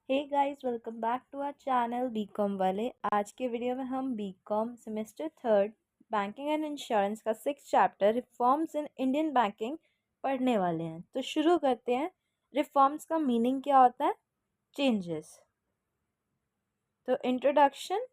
Hey guys, welcome back to our channel BCom वाले। आज के वीडियो में हम BCom semester third banking and insurance का 6th chapter reforms in Indian banking पढ़ने वाले हैं। तो शुरू करते हैं। रिफॉर्म्स का मीनिंग क्या होता है? चेंजेस। तो इंट्रोडक्शन।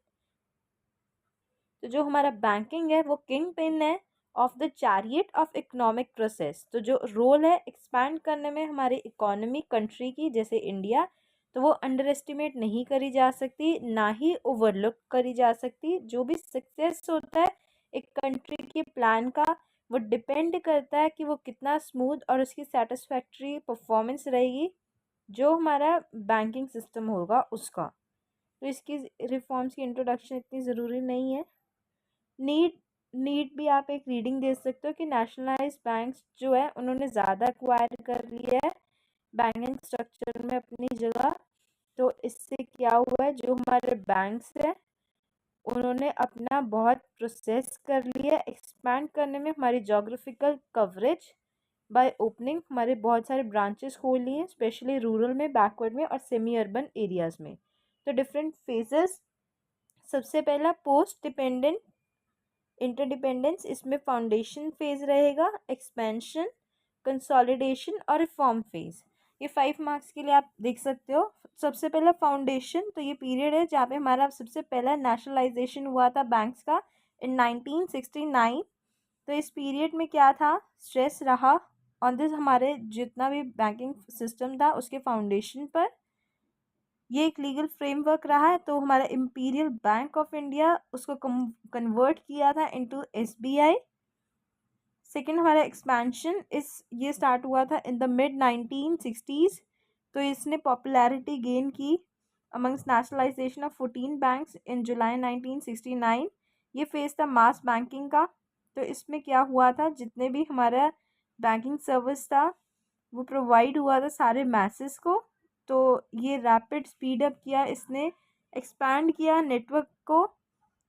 तो जो हमारा बैंकिंग है वो किंग पिन है of the chariot of economic process. तो जो रोल है एक्सपैंड करने में हमारी इकोनॉमी कंट्री की, जैसे इंडिया, तो वो अंडर एस्टिमेट नहीं करी जा सकती, ना ही ओवरलुक करी जा सकती। जो भी सक्सेस होता है एक कंट्री के प्लान का, वो डिपेंड करता है कि वो कितना स्मूथ और उसकी सेटिस्फैक्ट्री परफॉर्मेंस रहेगी जो हमारा बैंकिंग सिस्टम होगा उसका। तो इसकी रिफॉर्म्स की इंट्रोडक्शन इतनी ज़रूरी नहीं है। नीड नीड भी आप एक रीडिंग दे सकते हो कि नेशनलाइज्ड बैंक्स जो है उन्होंने ज़्यादा एक्वायर कर लिया है बैंकिंग स्ट्रक्चर में अपनी जगह। तो इससे क्या हुआ है, जो हमारे बैंक्स हैं उन्होंने अपना बहुत प्रोसेस कर लिया एक्सपैंड करने में, हमारी जोग्राफिकल कवरेज बाय ओपनिंग हमारे बहुत सारे ब्रांचेस खोल लिए हैं, स्पेशली रूरल में, बैकवर्ड में और सेमी अर्बन एरियाज़ में। तो डिफरेंट फेजेस। सबसे पहला पोस्ट डिपेंडेंट इंटरडिपेंडेंस, इसमें फाउंडेशन फेज रहेगा, एक्सपेंशन, कंसोलिडेशन और रिफॉर्म फेज। ये 5 मार्क्स के लिए आप देख सकते हो। सबसे पहला फाउंडेशन, तो ये पीरियड है जहाँ पे हमारा सबसे पहला नेशनलाइजेशन हुआ था बैंक्स का इन 1969। तो इस पीरियड में क्या था, स्ट्रेस रहा ऑन दिस, हमारे जितना भी बैंकिंग सिस्टम था उसके फाउंडेशन पर। ये एक लीगल फ्रेमवर्क रहा है। तो हमारा इम्पीरियल बैंक ऑफ इंडिया उसको कन्वर्ट किया था इनटू एसबीआई। सेकेंड हमारा एक्सपेंशन ये स्टार्ट हुआ था इन द मिड 1960s। तो इसने पॉपुलैरिटी गेन की amongst nationalization of 14 banks in July 1969। ये फेज था मास बैंकिंग का। तो इसमें क्या हुआ था, जितने भी हमारा बैंकिंग सर्विस था वो प्रोवाइड हुआ था सारे मैसेस को। तो ये रैपिड स्पीड अप किया इसने, एक्सपैंड किया नेटवर्क को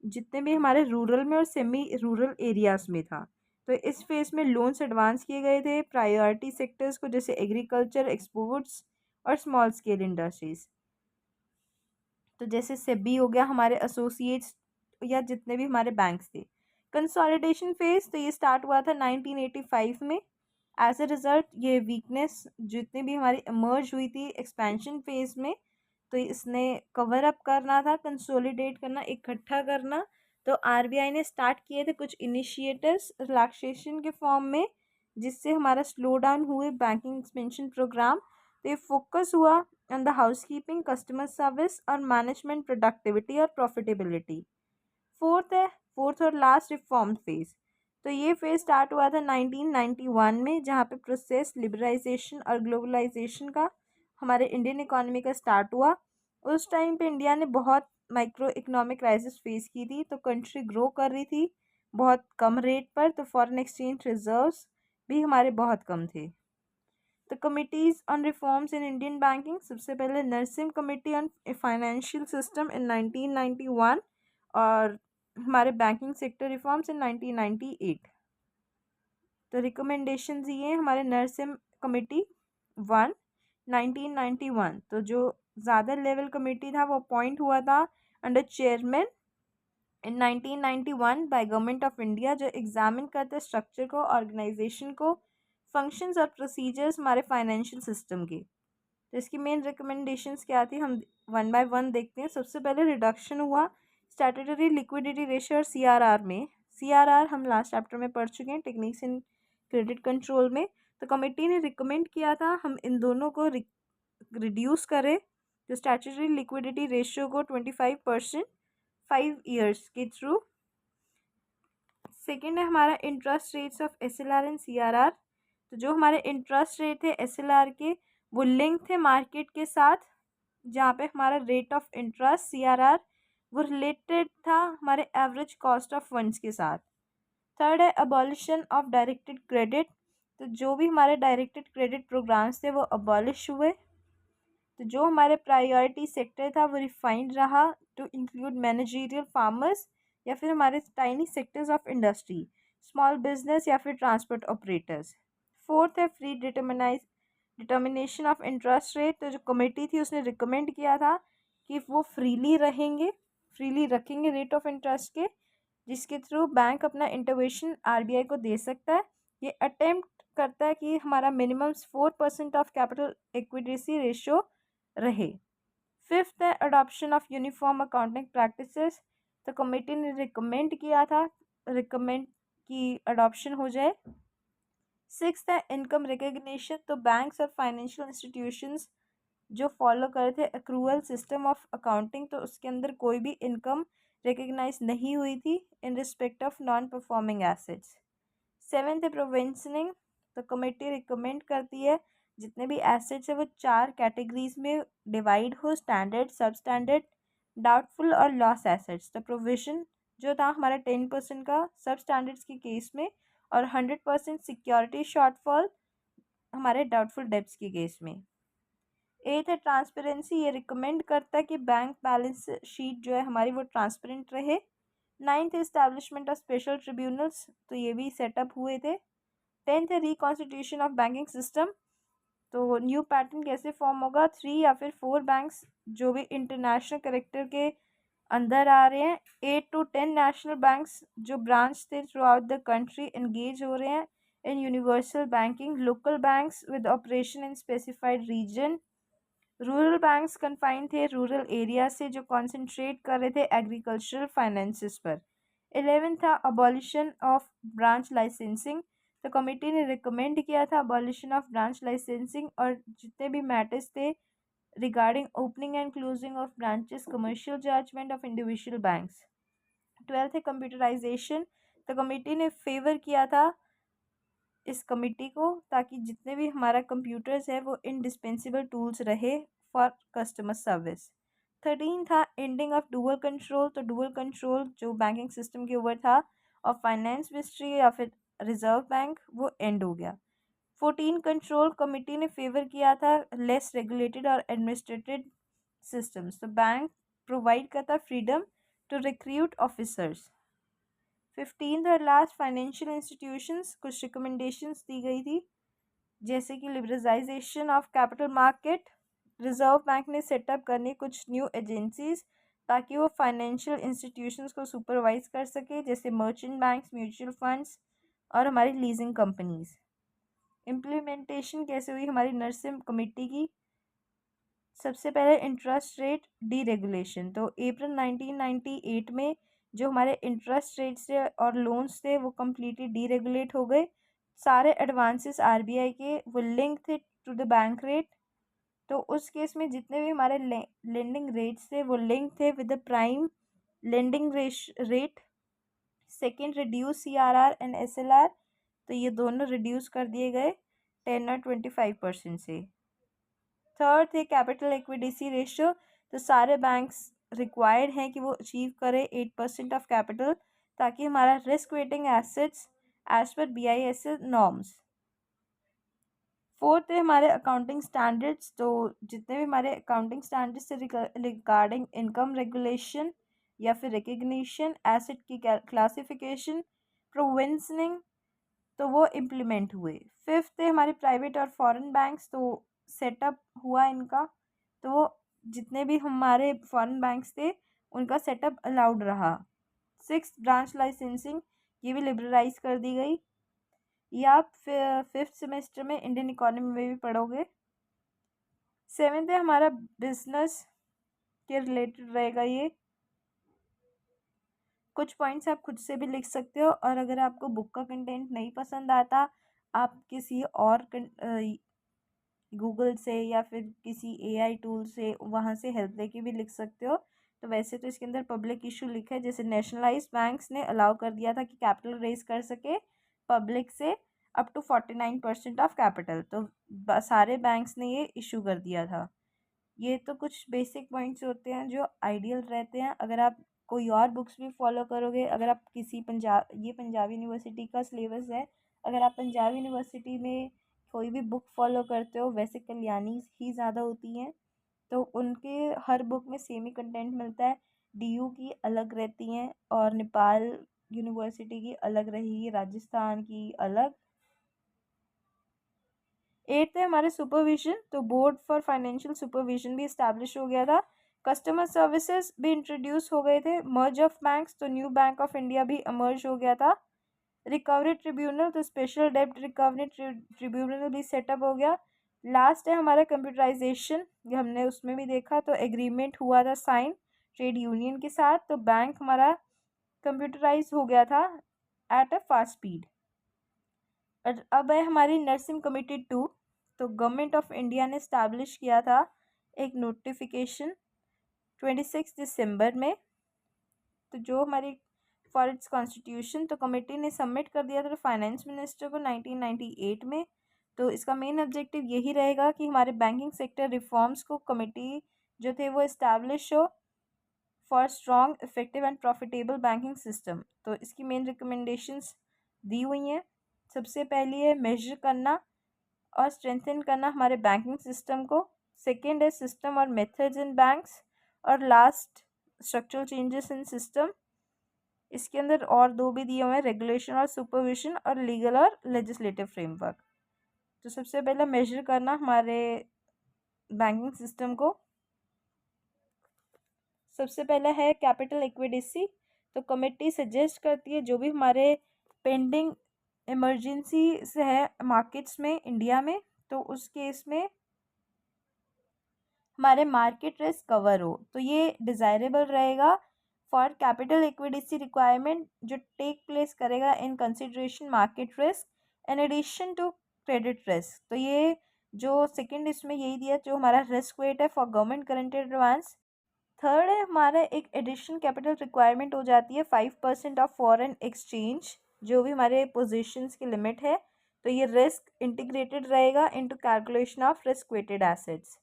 जितने भी हमारे रूरल में और सेमी रूरल एरियाज़ में था। तो इस फेज़ में लोन्स एडवांस किए गए थे प्रायोरिटी सेक्टर्स को, जैसे एग्रीकल्चर, एक्सपोर्ट्स और स्मॉल स्केल इंडस्ट्रीज़। तो जैसे सेबी हो गया, हमारे एसोसिएट्स या जितने भी हमारे बैंक्स थे। कंसोलिडेशन फेज, तो ये स्टार्ट हुआ था 1985 में। एज ए रिज़ल्ट ये वीकनेस जितनी भी हमारी इमर्ज हुई थी एक्सपेंशन फेज में, तो इसने कवर अप करना था, कंसोलिडेट करना, इकट्ठा करना। तो आरबीआई ने स्टार्ट किए थे कुछ इनिशिएटिव्स रिलैक्सेशन के फॉर्म में, जिससे हमारा स्लो डाउन हुए बैंकिंग एक्सपेंशन प्रोग्राम। तो ये फोकस हुआ on the housekeeping, customer service और मैनेजमेंट प्रोडक्टिविटी और प्रॉफिटेबिलिटी। फोर्थ और लास्ट रिफॉर्म फेज। तो ये फेज स्टार्ट हुआ था 1991 में, जहाँ पे प्रोसेस लिबरलाइजेशन और ग्लोबलाइजेशन का हमारे इंडियन इकोनॉमी का स्टार्ट हुआ। उस टाइम पे इंडिया ने बहुत माइक्रो इकोनॉमिक क्राइसिस फेस की थी। तो कंट्री ग्रो कर रही थी बहुत कम रेट पर, तो फॉरेन एक्सचेंज रिजर्व्स भी हमारे बहुत कम थे। तो committees on reforms in Indian banking, सबसे पहले Narasimha committee on financial system in 1991 और हमारे बैंकिंग सेक्टर रिफॉर्म्स इन 1998। तो रिकमेंडेशन ये हैं हमारे नरसिम्हा कमेटी 1 1991। तो जो ज़्यादा लेवल कमेटी था वो अपॉइंट हुआ था under chairman in 1991 by government of India, जो एग्जामिन करते स्ट्रक्चर को, ऑर्गेनाइजेशन को, फंक्शंस और प्रोसीजर्स हमारे फाइनेंशियल सिस्टम के। तो इसकी मेन रिकमेंडेशंस क्या थी, हम वन बाय वन देखते हैं। सबसे पहले रिडक्शन हुआ स्टैट्यूटरी लिक्विडिटी रेशियो और सीआरआर में। सीआरआर हम लास्ट चैप्टर में पढ़ चुके हैं, टेक्निक्स इन क्रेडिट कंट्रोल में। तो कमेटी ने रिकमेंड किया था हम इन दोनों को रिड्यूस करें, जो स्टैट्यूटरी लिक्विडिटी रेशियो को 25% 5 ईयर्स के थ्रू। सेकेंड है हमारा interest rates of SLR and CRR. तो जो हमारे इंटरेस्ट रेट थे एसएलआर के वो लिंक थे मार्केट के साथ, जहाँ पे हमारा रेट ऑफ इंटरेस्ट सीआरआर वो रिलेटेड था हमारे एवरेज कॉस्ट ऑफ फंड्स के साथ। थर्ड है अबॉलिशन ऑफ डायरेक्टेड क्रेडिट। तो जो भी हमारे डायरेक्टेड क्रेडिट प्रोग्राम्स थे वो अबॉलिश हुए। तो जो हमारे प्रायोरिटी सेक्टर था वो रिफाइंड रहा टू इंक्लूड मैनेजरियल फार्मर्स या फिर हमारे tiny sectors of industry, small business या फिर ट्रांसपोर्ट ऑपरेटर्स। फोर्थ है free determination of interest rate, तो जो कमेटी थी उसने रिकमेंड किया था कि वो फ्रीली रखेंगे रेट ऑफ इंटरेस्ट के, जिसके थ्रू बैंक अपना इंटरवेंशन आरबीआई को दे सकता है। ये अटेम्प्ट करता है कि हमारा minimum 4% of capital equity ratio रहे। फिफ्थ है adoption of uniform accounting practices, तो कमेटी ने रिकमेंड की अडॉप्शन हो जाए। सिक्स्थ है इनकम रिकग्निशन, तो बैंक्स और फाइनेंशियल इंस्टीट्यूशंस जो फॉलो कर रहे थे एक्रूअल सिस्टम ऑफ अकाउंटिंग, तो उसके अंदर कोई भी इनकम रिकग्नाइज नहीं हुई थी in respect of non performing assets. Seventh है प्रोविजनिंग, तो कमेटी रिकमेंड करती है जितने भी एसेट्स है वो 4 कैटेगरीज में डिवाइड हो, स्टैंडर्ड, सब स्टैंडर्ड, डाउटफुल और लॉस एसेट्स। तो प्रोविजन जो था हमारा 10% का सब स्टैंडर्ड्स के केस में, और 100% सिक्योरिटी शॉर्टफॉल हमारे डाउटफुल डेब्ट्स के केस में। एथ है ट्रांसपेरेंसी, ये रिकमेंड करता है कि बैंक बैलेंस शीट जो है हमारी वो ट्रांसपेरेंट रहे। नाइन्थ है इस्टेब्लिशमेंट ऑफ स्पेशल ट्रिब्यूनल्स, तो ये भी सेटअप हुए थे। टेंथ है रिकॉन्स्टिट्यूशन ऑफ बैंकिंग सिस्टम, तो न्यू पैटर्न कैसे फॉर्म होगा, 3 या फिर 4 बैंक्स जो भी इंटरनेशनल करेक्टर के अंदर आ रहे हैं, 8 to 10 नेशनल बैंक्स जो ब्रांच थे throughout the country engage हो रहे हैं in universal banking, local banks with operation in specified region, rural banks confined थे रूरल एरिया से जो कॉन्सेंट्रेट कर रहे थे एग्रीकल्चरल फाइनेंसिस पर। 11 था अबॉलिशन ऑफ ब्रांच लाइसेंसिंग, तो कमेटी ने रिकमेंड किया था अबॉलिशन ऑफ ब्रांच लाइसेंसिंग और जितने भी मैटर्स थे regarding opening and closing of branches, commercial judgement of individual banks. 12th है कंप्यूटराइजेशन, तो कमेटी ने फेवर किया था इस कमेटी को ताकि जितने भी हमारा कंप्यूटर्स है वो इंडिस्पेंसिबल टूल्स रहे फॉर कस्टमर सर्विस। 13 था एंडिंग ऑफ डुअल कंट्रोल, तो डुअल कंट्रोल जो बैंकिंग सिस्टम के ऊपर था और फाइनेंस मिनिस्ट्री या फिर रिजर्व बैंक, वो एंड हो गया। 14 कंट्रोल कमेटी ने फेवर किया था लेस रेगुलेटेड और एडमिनिस्ट्रेटेड सिस्टम्स, तो बैंक प्रोवाइड करता फ्रीडम टू रिक्रूट ऑफिसर्स। 15 और लास्ट फाइनेंशियल इंस्टीट्यूशंस, कुछ रिकमेंडेशंस दी गई थी जैसे कि liberalisation of capital market, reserve bank ने सेटअप करनी कुछ न्यू एजेंसीज ताकि वो फाइनेंशियल इंस्टीट्यूशंस को सुपरवाइज कर सके, जैसे मर्चेंट बैंक्स, म्यूचुअल फंड्स और हमारी लीजिंग कंपनीज। इम्प्लीमेंटेशन कैसे हुई हमारी नरसिम्हा कमेटी की, सबसे पहले इंटरेस्ट रेट डीरेगुलेशन, तो अप्रैल 1998 में जो हमारे इंटरेस्ट रेट्स थे और लोन्स थे वो कम्प्लीटली डीरेगुलेट हो गए। सारे एडवांसेस आरबीआई के वो लिंक थे टू द बैंक रेट, तो उस केस में जितने भी हमारे लेंडिंग रेट्स थे वो लिंक थे with the prime lending rate. Second, reduce CRR and SLR, तो ये दोनों रिड्यूस कर दिए गए 10 और 25% से। थर्ड थे कैपिटल इक्विटी रेशियो, तो सारे बैंक्स रिक्वायर्ड हैं कि वो अचीव करें 8% ऑफ कैपिटल ताकि हमारा रिस्क वेटिंग एसेट्स एज पर BIS नॉर्म्स। फोर्थ है हमारे अकाउंटिंग स्टैंडर्ड्स, तो जितने भी हमारे अकाउंटिंग स्टैंडर्ड्स से रिगार्डिंग इनकम रेगुलेशन या फिर रिकग्निशन, एसेट की क्लासिफिकेशन, प्रोविजनिंग, तो वो इम्प्लीमेंट हुए। फिफ्थ है हमारे प्राइवेट और फॉरेन बैंक्स, तो सेटअप हुआ इनका, तो वो जितने भी हमारे फॉरेन बैंक्स थे उनका सेटअप अलाउड रहा। सिक्स, ब्रांच लाइसेंसिंग, ये भी लिबरलाइज कर दी गई, ये आप फिफ्थ सेमेस्टर में इंडियन इकोनॉमी में भी पढ़ोगे। सेवेंथ है हमारा बिजनेस के रिलेटेड रहेगा, ये कुछ पॉइंट्स आप खुद से भी लिख सकते हो और अगर आपको बुक का कंटेंट नहीं पसंद आता आप किसी और गूगल से या फिर किसी AI टूल से वहाँ से हेल्प लेके भी लिख सकते हो। तो वैसे तो इसके अंदर पब्लिक इशू लिखा है, जैसे नेशनलाइज्ड बैंक्स ने अलाउ कर दिया था कि कैपिटल रेज कर सके पब्लिक से अप टू 49% ऑफ कैपिटल, तो सारे बैंक्स ने ये इशू कर दिया था। ये तो कुछ बेसिक पॉइंट्स होते हैं जो आइडियल रहते हैं। अगर आप कोई और बुक्स भी फॉलो करोगे, अगर आप किसी ये पंजाब यूनिवर्सिटी का सिलेबस है, अगर आप पंजाब यूनिवर्सिटी में कोई भी बुक फॉलो करते हो, वैसे कल्याणी ही ज़्यादा होती हैं, तो उनके हर बुक में सेम ही कंटेंट मिलता है। DU की अलग रहती हैं और नेपाल यूनिवर्सिटी की अलग रहेगी, राजस्थान की अलग। एट्थ है हमारे सुपरविजन, तो बोर्ड फॉर फाइनेंशियल सुपरविजन भी इस्टेब्लिश हो गया था। कस्टमर सर्विसेज भी इंट्रोड्यूस हो गए थे। मर्ज ऑफ बैंक्स, तो न्यू बैंक ऑफ इंडिया भी अमर्ज हो गया था। रिकवरी ट्रिब्यूनल, तो स्पेशल डेब्ट रिकवरी ट्रिब्यूनल भी सेटअप हो गया। लास्ट है हमारा कंप्यूटराइजेशन, ये हमने उसमें भी देखा, तो एग्रीमेंट हुआ था साइन ट्रेड यूनियन के साथ, तो बैंक हमारा कंप्यूटराइज हो गया था एट अ फास्ट स्पीड। और अब है हमारी नर्सिंग कमेटी 2, तो गवर्नमेंट ऑफ इंडिया ने इस्टेब्लिश किया था एक नोटिफिकेशन 26 दिसंबर में, तो जो हमारी फॉर इट्स कॉन्स्टिट्यूशन, तो कमेटी ने सबमिट कर दिया था फाइनेंस मिनिस्टर को 1998 में। तो इसका मेन ऑब्जेक्टिव यही रहेगा कि हमारे बैंकिंग सेक्टर रिफॉर्म्स को कमेटी जो थे वो इस्टेब्लिश हो for strong effective and profitable banking system. तो इसकी मेन रिकमेंडेशंस दी हुई हैं। सबसे पहली है मेजर करना और स्ट्रेंथन करना हमारे बैंकिंग सिस्टम को। सेकेंड है सिस्टम और मेथड्स इन बैंक्स। और last structural changes in system. इसके अंदर और दो भी दिए हुए हैं, रेगुलेशन और सुपरविजन और लीगल और लेजिस्लेटिव फ्रेमवर्क। तो सबसे पहले मेजर करना हमारे बैंकिंग सिस्टम को। सबसे पहला है कैपिटल इक्विडिसी, तो कमेटी सजेस्ट करती है जो भी हमारे पेंडिंग इमरजेंसी से है मार्केट्स में इंडिया में, तो उस केस में हमारे मार्केट रिस्क कवर हो, तो ये डिज़ायरेबल रहेगा फॉर कैपिटल इक्विडिटी रिक्वायरमेंट जो टेक प्लेस करेगा in consideration market risk in addition to credit risk. तो ये जो सेकंड इसमें यही दिया जो हमारा रिस्क वेट है for government guaranteed advance. Third है हमारा एक एडिशनल कैपिटल रिक्वायरमेंट हो जाती है 5% ऑफ फॉरेन एक्सचेंज, जो भी हमारे पोजीशंस की लिमिट है, तो ये रिस्क इंटीग्रेटेड रहेगा into calculation of risk weighted assets.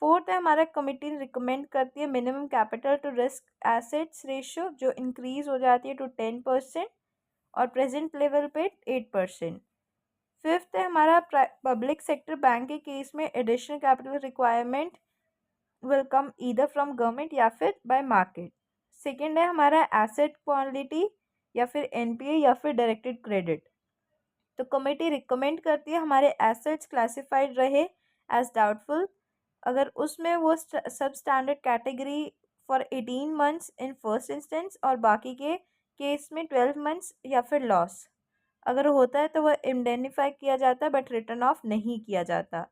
Fourth है हमारा कमिटी रिकमेंड करती है minimum capital to risk assets ratio जो इंक्रीज हो जाती है टू 10% और प्रेजेंट लेवल पे 8%। फिफ्थ है हमारा पब्लिक सेक्टर बैंक के केस में additional capital requirement will come either from government या फिर बाय मार्केट। सेकेंड है हमारा एसेट क्वालिटी या फिर एनपीए या फिर डायरेक्टेड क्रेडिट। तो कमेटी रिकमेंड करती है हमारे एसेट्स क्लासिफाइड रहे एज डाउटफुल अगर उसमें वो सब standard category for 18 months in first instance और बाकी के केस में 12 मंथ्स या फिर लॉस अगर होता है तो वह इंडेनिफाई किया जाता है बट रिटर्न ऑफ नहीं किया जाता।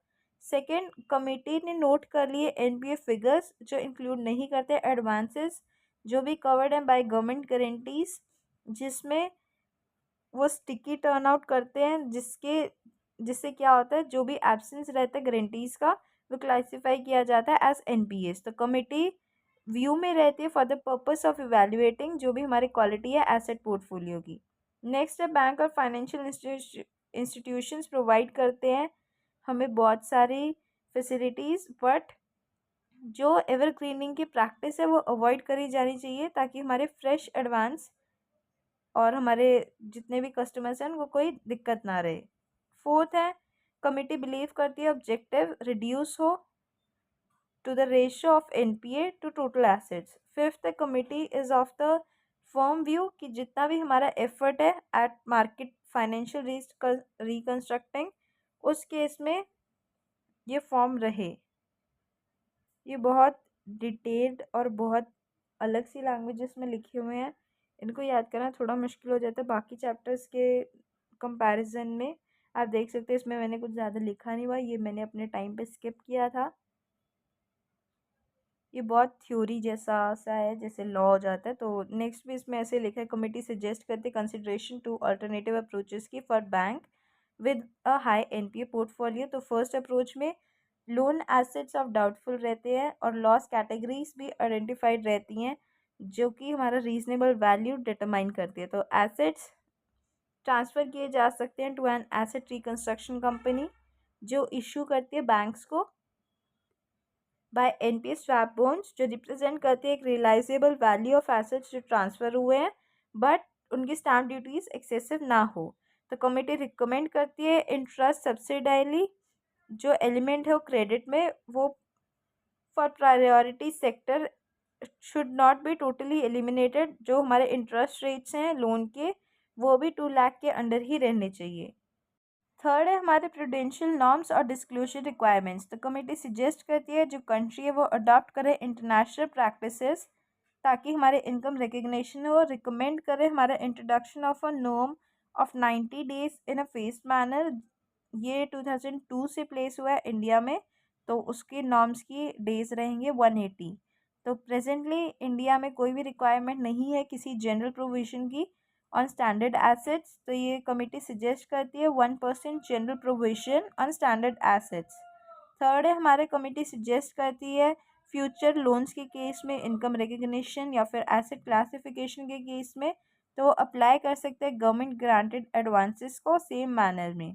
सेकेंड, कमेटी ने नोट कर लिए एनपीए फिगर्स जो इंक्लूड नहीं करते एडवांसेस जो भी कवर्ड हैं बाय गवर्नमेंट गारंटीज जिसमें वो स्टिकी टर्न आउट करते हैं जिससे क्या होता है जो भी एब्सेंस रहता है गारंटीज का वो क्लासिफाई किया जाता है एज एनपीएस। तो कमेटी व्यू में रहती है for the purpose of evaluating जो भी हमारी क्वालिटी है एसेट पोर्टफोलियो की। नेक्स्ट है बैंक और फाइनेंशियल इंस्टीट्यूशंस प्रोवाइड करते हैं हमें बहुत सारी फैसिलिटीज़ बट जो एवरग्रीनिंग की प्रैक्टिस है वो अवॉइड करी जानी चाहिए ताकि हमारे फ्रेश एडवांस और हमारे जितने भी कस्टमर्स हैं उनको कोई दिक्कत ना रहे। फोर्थ है कमिटी बिलीव करती है ऑब्जेक्टिव रिड्यूस हो to the ratio of NPA to total assets. Fifth committee is of the firm view कि जितना भी हमारा एफर्ट है एट मार्केट फाइनेंशियल रिकंस्ट्रक्टिंग उस केस में ये फॉर्म रहे। ये बहुत डिटेल्ड और बहुत अलग सी लैंग्वेजेस में लिखे हुए हैं, इनको याद करना थोड़ा मुश्किल हो जाता है बाकी चैप्टर्स के कंपैरिजन में। आप देख सकते हैं इसमें मैंने कुछ ज़्यादा लिखा नहीं हुआ, ये मैंने अपने टाइम पे स्किप किया था। ये बहुत थ्योरी जैसा सा है जैसे लॉ हो जाता है। तो नेक्स्ट भी इसमें ऐसे लिखा है कमेटी सजेस्ट करती है कंसिडरेशन टू अल्टरनेटिव अप्रोचेस की for bank with a high NPA portfolio. तो फर्स्ट अप्रोच में लोन एसेट्स ऑफ डाउटफुल रहते हैं और लॉस कैटेगरीज भी आइडेंटिफाइड रहती हैं जो कि हमारा रीजनेबल वैल्यू डिटरमाइन करती है। तो एसेट्स ट्रांसफ़र किए जा सकते हैं to an asset reconstruction company जो इशू करती है बैंक्स को बाय एनपीए स्वैप बॉन्ड्स जो रिप्रेजेंट करते हैं एक रियलाइजेबल वैल्यू ऑफ एसेट्स जो ट्रांसफ़र हुए हैं बट उनकी स्टैम्प ड्यूटीज़ एक्सेसिव ना हो। तो कमेटी रिकमेंड करती है इंटरेस्ट सब्सिडाइली जो एलिमेंट है वो क्रेडिट में वो for priority sector should not be totally eliminated. जो हमारे इंटरेस्ट रेट्स हैं लोन के वो भी 2 लाख के अंडर ही रहने चाहिए। थर्ड है हमारे प्रूडेंशियल नॉर्म्स और डिस्क्लोजर रिक्वायरमेंट्स। तो कमेटी सजेस्ट करती है जो कंट्री है वो अडॉप्ट करे इंटरनेशनल प्रैक्टिसेस ताकि हमारे इनकम रिकग्निशन हो। रिकमेंड करे हमारा introduction of a norm of 90 days in a faced manner. ये 2002 से प्लेस हुआ है इंडिया में, तो उसके नॉर्म्स की डेज रहेंगे 180। तो प्रेजेंटली इंडिया में कोई भी रिक्वायरमेंट नहीं है किसी जनरल प्रोविजन की ऑन स्टैंडर्ड एसेट्स। तो ये कमेटी सजेस्ट करती है 1% general provision on standard assets. Third है हमारे कमेटी सजेस्ट करती है फ्यूचर लोन्स के केस में इनकम रिकग्निशन या फिर एसेट क्लासिफिकेशन के केस में तो वो अप्लाई कर सकते हैं गवर्नमेंट ग्रांटेड एडवांसेस को सेम मैनर में।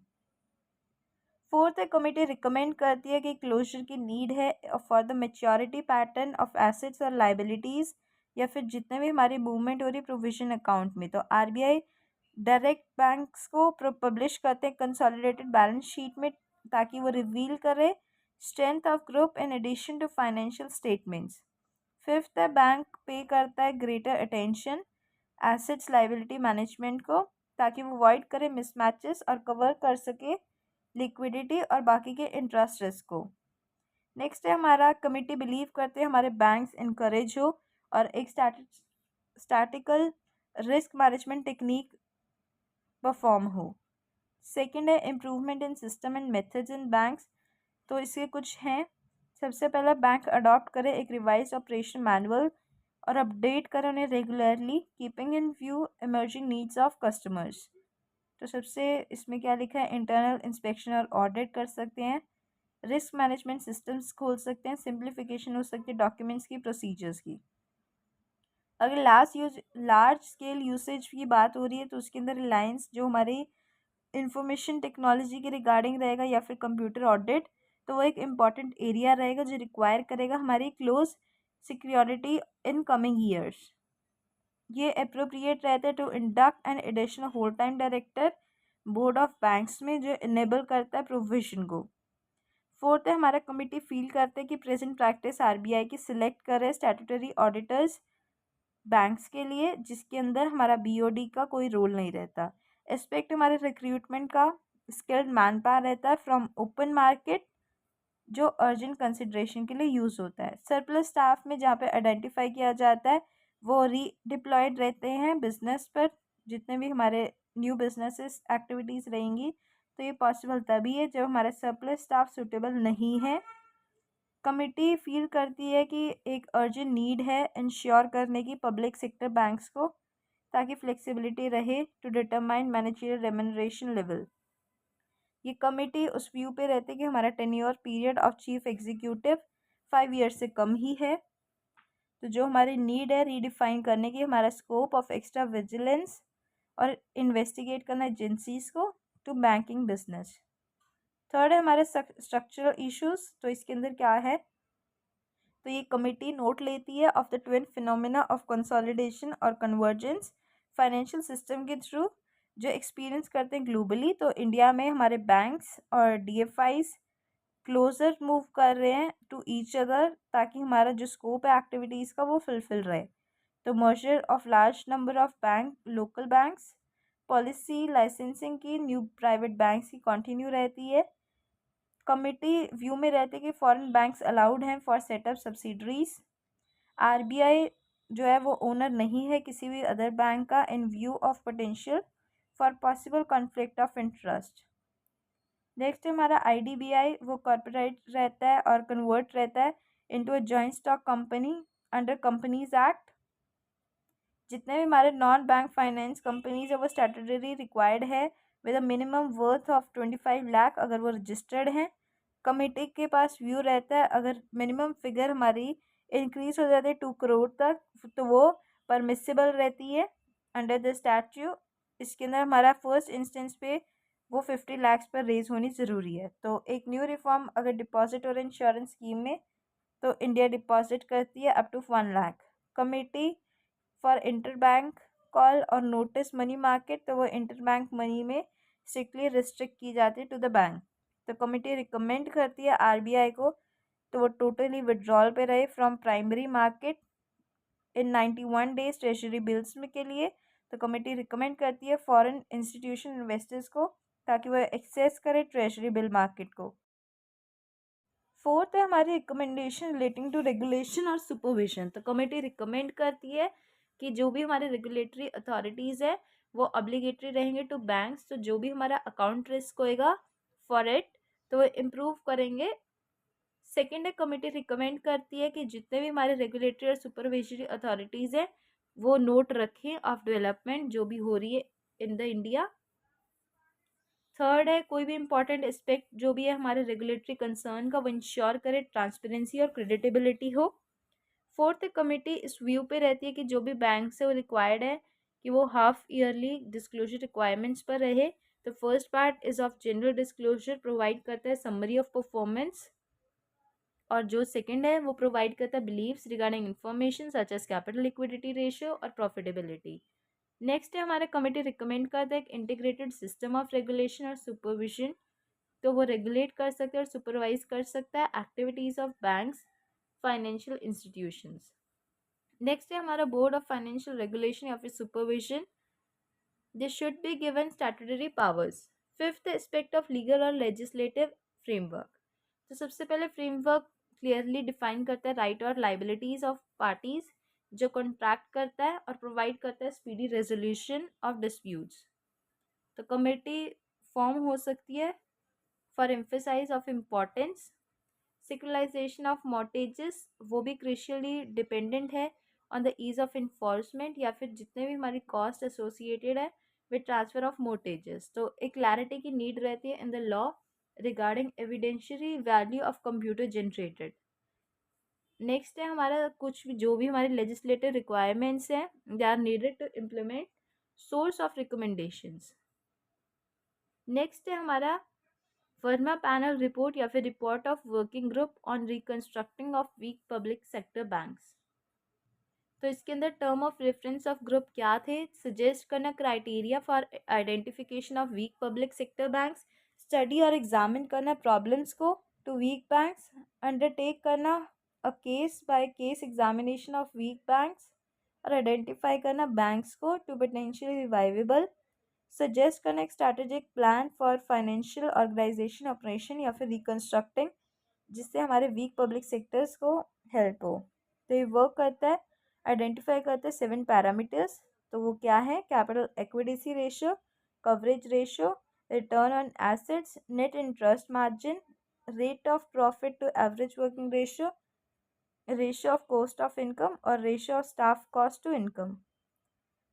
फोर्थ है कमेटी रिकमेंड करती है कि क्लोजर की नीड है for the maturity pattern of assets और लाइबिलिटीज़ या फिर जितने भी हमारी मूवमेंट हो रही प्रोविजन अकाउंट में। तो आरबीआई डायरेक्ट बैंक्स को पब्लिश करते हैं कंसोलिडेटेड बैलेंस शीट में ताकि वो रिवील करे strength of group in addition to financial statements. Fifth है बैंक पे करता है greater attention assets liability management को ताकि वो अवॉइड करे मिसमैचेस और कवर कर सके लिक्विडिटी और बाकी के इंटरेस्ट रिस्क को। नेक्स्ट है हमारा कमेटी बिलीव करते हैं हमारे बैंक्स इनकरेज हो और एक statistical risk management technique perform हो। सेकंड है improvement in system and methods in banks. तो इसके कुछ हैं। सबसे पहला बैंक अडॉप्ट करे एक रिवाइज ऑपरेशन मैनुअल और अपडेट करें उन्हें regularly keeping in view emerging needs of customers. तो सबसे इसमें क्या लिखा है इंटरनल इंस्पेक्शन और ऑडिट कर सकते हैं, रिस्क मैनेजमेंट सिस्टम्स खोल सकते हैं, सिंप्लीफिकेशन हो सकती है डॉक्यूमेंट्स की प्रोसीजर्स की। अगर लार्ज स्केल यूसेज की बात हो रही है तो उसके अंदर रिलायंस जो हमारी इंफॉर्मेशन टेक्नोलॉजी के रिगार्डिंग रहेगा या फिर कंप्यूटर ऑडिट, तो वो एक इम्पॉर्टेंट एरिया रहेगा जो रिक्वायर करेगा हमारी close security in coming years. ये अप्रोप्रिएट रहता है to induct and additional whole time director board of banks में जो इनेबल करता है प्रोविजन को। फोर्थ है हमारा कमिटी फील करते हैं कि प्रेजेंट प्रैक्टिस आरबीआई की सिलेक्ट करे स्टैट्यूटरी ऑडिटर्स बैंक्स के लिए जिसके अंदर हमारा बीओडी का कोई रोल नहीं रहता। एस्पेक्ट हमारे रिक्रूटमेंट का स्किल्ड मैन पावर रहता है फ्रॉम ओपन मार्केट जो अर्जेंट कंसिड्रेशन के लिए यूज़ होता है। सरप्लस स्टाफ में जहाँ पे आइडेंटिफाई किया जाता है वो रीडिप्लॉयड रहते हैं बिजनेस पर। जितने भी हमारे न्यू बिजनेसेस एक्टिविटीज़ रहेंगी तो ये पॉसिबल तभी है जब हमारा सरप्लस स्टाफ सूटेबल नहीं है। कमिटी फील करती है कि एक अर्जेंट नीड है इंश्योर करने की पब्लिक सेक्टर बैंक्स को ताकि फ्लेक्सिबिलिटी रहे to determine managerial remuneration level. ये कमेटी उस व्यू पे रहती है कि हमारा tenure period of chief executive 5 year से कम ही है। तो जो हमारी नीड है रीडिफाइन करने की हमारा स्कोप ऑफ एक्स्ट्रा विजिलेंस और इन्वेस्टिगेट करना एजेंसीज को टू बैंकिंग बिजनेस। थर्ड है हमारे स्ट्रक्चरल इश्यूज। तो इसके अंदर क्या है तो ये कमेटी नोट लेती है of the twin phenomena of consolidation और कन्वर्जेंस फाइनेंशियल सिस्टम के थ्रू जो एक्सपीरियंस करते हैं ग्लोबली। तो इंडिया में हमारे बैंक्स और डीएफआईज क्लोजर मूव कर रहे हैं टू ईच अदर ताकि हमारा जो स्कोप है एक्टिविटीज़ का वो फुलफिल रहे। तो merger of large number of bank local banks policy licensing की न्यू प्राइवेट बैंक्स की कंटिन्यू रहती है। कमिटी व्यू में रहते कि फॉरेन बैंक्स अलाउड हैं फॉर सेटअप सब्सिडरीज। आरबीआई जो है वो ओनर नहीं है किसी भी अदर बैंक का इन view of potential for possible conflict of interest. Next हमारा आईडीबीआई वो कॉर्पोरेट रहता है और कन्वर्ट रहता है into a joint stock company under companies act. जितने भी हमारे नॉन बैंक फाइनेंस कंपनीज है वो स्टैट्यूटरी रिक्वायर्ड है with a minimum worth of 25 lakh अगर वो रजिस्टर्ड हैं। कमेटी के पास व्यू रहता है अगर मिनिमम फिगर हमारी इंक्रीज हो जाती है 2 करोड़ तक तो वो परमिसिबल रहती है अंडर द स्टैट्यू। इसके अंदर हमारा फर्स्ट इंस्टेंस पे वो 50 लाख पर रेज होनी ज़रूरी है। तो एक न्यू रिफॉर्म अगर डिपॉजिट और इंश्योरेंस स्कीम में तो इंडिया डिपॉजिट करती है up to 1 lakh. Committee for inter bank call और नोटिस मनी मार्केट तो वो इंटर बैंक मनी में स्ट्रिक्टली रिस्ट्रिक्ट की जाती है टू द बैंक। तो कमेटी रिकमेंड करती है आरबीआई को तो वो टोटली विड्रॉल पे रहे from primary market in 91 days treasury bills में के लिए। तो कमेटी रिकमेंड करती है फॉरेन इंस्टीट्यूशन इन्वेस्टर्स को ताकि वह एक्सेस करे ट्रेजरी बिल मार्केट को। फोर्थ है हमारी रिकमेंडेशन रिलेटिंग टू रेगुलेशन और सुपरविजन। तो कमेटी रिकमेंड करती है कि जो भी हमारे रेगुलेटरी अथॉरिटीज़ है वो ऑब्लिगेटरी रहेंगे टू बैंक्स। तो जो भी हमारा अकाउंट रिस्क होएगा फॉर इट तो वो इम्प्रूव करेंगे। सेकेंड है कमेटी रिकमेंड करती है कि जितने भी हमारे रेगुलेटरी और सुपरविजरी अथॉरिटीज़ हैं वो नोट रखें ऑफ डेवलपमेंट जो भी हो रही है इन द इंडिया। थर्ड है कोई भी इंपॉर्टेंट एस्पेक्ट जो भी है हमारे रेगुलेटरी कंसर्न का वो इंश्योर करे ट्रांसपेरेंसी और क्रेडिटेबिलिटी हो। फोर्थ कमेटी इस व्यू पे रहती है कि जो भी बैंक से वो रिक्वायर्ड है कि वो हाफ ईयरली डिस्क्लोजर रिक्वायरमेंट्स पर रहे। तो first part is of general disclosure, provide करता है समरी ऑफ परफॉर्मेंस। और जो सेकंड है वो प्रोवाइड करता है believes regarding information such as capital liquidity ratio और प्रॉफिटेबिलिटी। नेक्स्ट है हमारा कमेटी रिकमेंड करता है एक इंटीग्रेटेड सिस्टम ऑफ रेगुलेशन और सुपरविजन। तो वो रेगुलेट कर सकता है और सुपरवाइज कर सकता है activities of banks financial institutions. Next है हमारा बोर्ड ऑफ फाइनेंशियल रेगुलेशन या फिर supervision. This should be given statutory powers. Fifth aspect of legal और लेजिस्लेटिव फ्रेमवर्क। तो सबसे पहले फ्रेमवर्क क्लियरली डिफाइन करता है राइट और लाइबिलिटीज ऑफ पार्टीज जो कॉन्ट्रैक्ट करता है और प्रोवाइड करता है स्पीडी रेजोल्यूशन ऑफ डिस्प्यूट्स। तो कमेटी फॉर्म हो सकती है for emphasize of importance. Securitization of mortgages वो भी crucially dependent on the ease of ऑफ इन्फोर्समेंट या फिर जितने भी हमारी कॉस्ट एसोसिएटेड है विद ट्रांसफर ऑफ मॉर्टेजेस। तो एक क्लैरिटी की नीड रहती है in the law regarding evidentiary value of computer generated. Next है हमारा कुछ भी जो भी हमारे लेजिस्लेटिव रिक्वायरमेंट्स हैं they are needed to implement source of recommendations. Next है हमारा वर्मा पैनल रिपोर्ट या फिर report of working group on reconstructing of weak public sector banks. तो इसके अंदर term of reference of group क्या थे? सजेस्ट करना criteria for identification of weak public sector banks, study और एग्जामिन करना प्रॉब्लम्स को टू वीक बैंक्स, अंडरटेक करना a case by case examination of weak banks और आइडेंटिफाई करना बैंक्स को टू पोटेंशियली रिवाइवेबल, सजेस्ट करना एक strategic plan for financial organisation operation या फिर रिकंस्ट्रक्टिंग जिससे हमारे वीक पब्लिक सेक्टर्स को हेल्प हो। तो ये वर्क करता है, आइडेंटिफाई करता है 7 पैरामीटर्स। तो वो क्या है? कैपिटल एक्विडिसी ratio, coverage ratio, return on assets, net interest margin, rate of profit to average working ratio, ratio of cost of income और ratio of staff cost to income.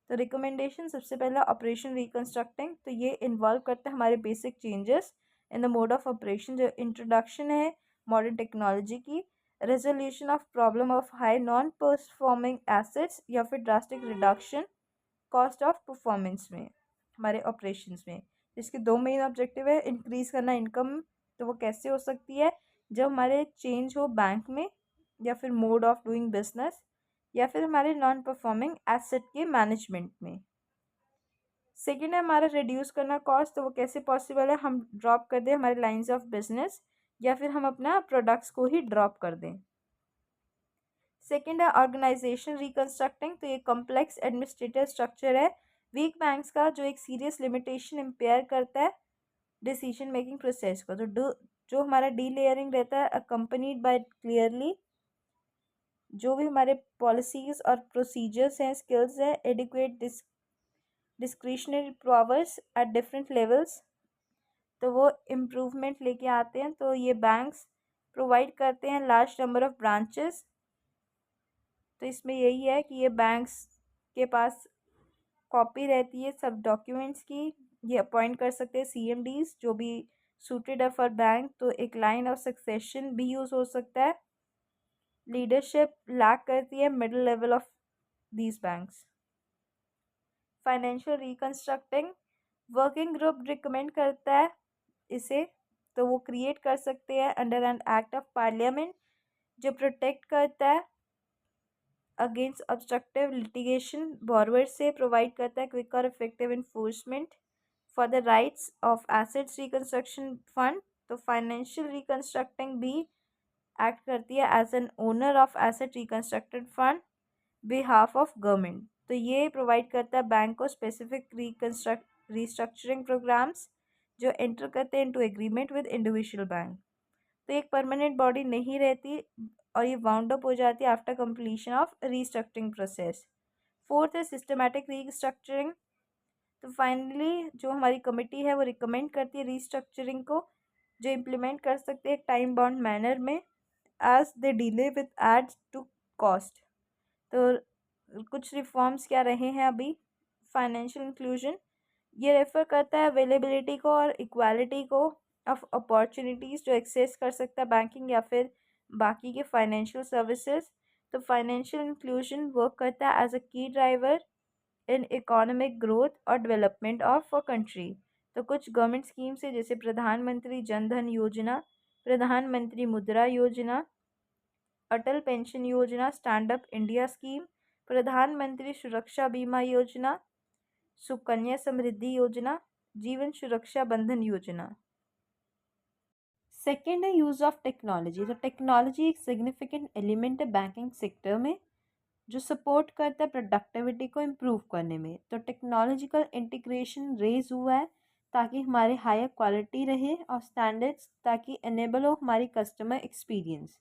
तो रिकमेंडेशन सबसे पहला ऑपरेशन रिकंस्ट्रक्टिंग। तो ये involve करता है हमारे basic changes in the mode of operation, जो इंट्रोडक्शन है मॉडर्न टेक्नोलॉजी की, resolution of problem of high non performing assets या फिर drastic reduction cost of performance में हमारे ऑपरेशंस में। इसके दो मेन ऑब्जेक्टिव है, इंक्रीज करना इनकम। तो वो कैसे हो सकती है? जब हमारे चेंज हो बैंक में या फिर मोड ऑफ डूइंग बिजनेस या फिर हमारे नॉन परफॉर्मिंग एसेट के मैनेजमेंट में। सेकेंड है हमारा रिड्यूस करना कॉस्ट। तो वो कैसे पॉसिबल है? हम ड्रॉप कर दें हमारे लाइंस ऑफ बिजनेस या फिर हम अपना प्रोडक्ट्स को ही ड्रॉप कर दें। सेकेंड है ऑर्गेनाइजेशन रिकंस्ट्रक्टिंग। तो ये कॉम्प्लेक्स एडमिनिस्ट्रेटिव स्ट्रक्चर है वीक बैंक्स का जो एक सीरियस लिमिटेशन इम्पेयर करता है डिसीजन मेकिंग प्रोसेस को। तो जो हमारा डी लेयरिंग रहता है अकम्पनीड बाय क्लियरली जो भी हमारे पॉलिसीज़ और प्रोसीजर्स हैं, स्किल्स हैं, adequate discretionary powers at different levels, तो वो इम्प्रूवमेंट लेके आते हैं। तो ये बैंक्स प्रोवाइड करते हैं लार्ज नंबर ऑफ ब्रांचेस। तो इसमें यही है कि ये बैंक्स के पास कॉपी रहती है सब डॉक्यूमेंट्स की। ये अपॉइंट कर सकते हैं CMDs जो भी सूटेड है फॉर बैंक। तो एक लाइन ऑफ सक्सेशन भी यूज़ हो सकता है। लीडरशिप लैक करती है middle level of these banks. Financial reconstructing working group recommend करता है इसे। तो वो क्रिएट कर सकते हैं under an act of parliament जो प्रोटेक्ट करता है अगेंस्ट ऑब्स्ट्रक्टिव लिटिगेशन, बोरोवर से प्रोवाइड करता है क्विक और effective enforcement for the rights of assets reconstruction fund. तो फाइनेंशियल रिकंस्ट्रक्टिंग भी एक्ट करती है as an owner of asset reconstructed fund behalf of government. तो ये प्रोवाइड करता है बैंक को स्पेसिफिक रिस्ट्रक्चरिंग प्रोग्राम्स जो एंटर करते हैं into agreement with individual bank. तो एक परमानेंट बॉडी नहीं रहती और ये वाउंड अप हो जाती है after completion of restructuring process. Fourth है सिस्टमैटिक रीस्ट्रक्चरिंग। तो फाइनली जो हमारी कमेटी है वो रिकमेंड करती है रीस्ट्रक्चरिंग को, जो इम्प्लीमेंट कर सकते हैं टाइम बाउंड मैनर में as they delay with adds to cost. तो कुछ रिफॉर्म्स क्या रहे हैं अभी। फाइनेंशियल इंक्लूजन, ये रेफर करता है अवेलेबिलिटी को और इक्वालिटी को ऑफ अपॉर्चुनिटीज़ जो एक्सेस कर सकता है बैंकिंग या फिर बाकी के फाइनेंशियल सर्विसेज। तो फाइनेंशियल इंक्लूजन वर्क करता है एज अ की ड्राइवर इन इकोनॉमिक ग्रोथ और डेवलपमेंट ऑफ अ कंट्री। तो कुछ गवर्नमेंट स्कीम्स है जैसे प्रधानमंत्री जन धन योजना, प्रधानमंत्री मुद्रा योजना, अटल पेंशन योजना, स्टैंड अप इंडिया स्कीम, प्रधानमंत्री सुरक्षा बीमा योजना, सुकन्या समृद्धि योजना, जीवन सुरक्षा बंधन योजना। सेकेंड है यूज़ ऑफ टेक्नोलॉजी। तो टेक्नोलॉजी एक सिग्निफिकेंट एलिमेंट है बैंकिंग सेक्टर में जो सपोर्ट करता है प्रोडक्टिविटी को इम्प्रूव करने में। तो टेक्नोलॉजिकल इंटीग्रेशन रेज हुआ है ताकि हमारे हायर क्वालिटी रहे और स्टैंडर्ड्स ताकि एनेबल हो हमारी कस्टमर एक्सपीरियंस।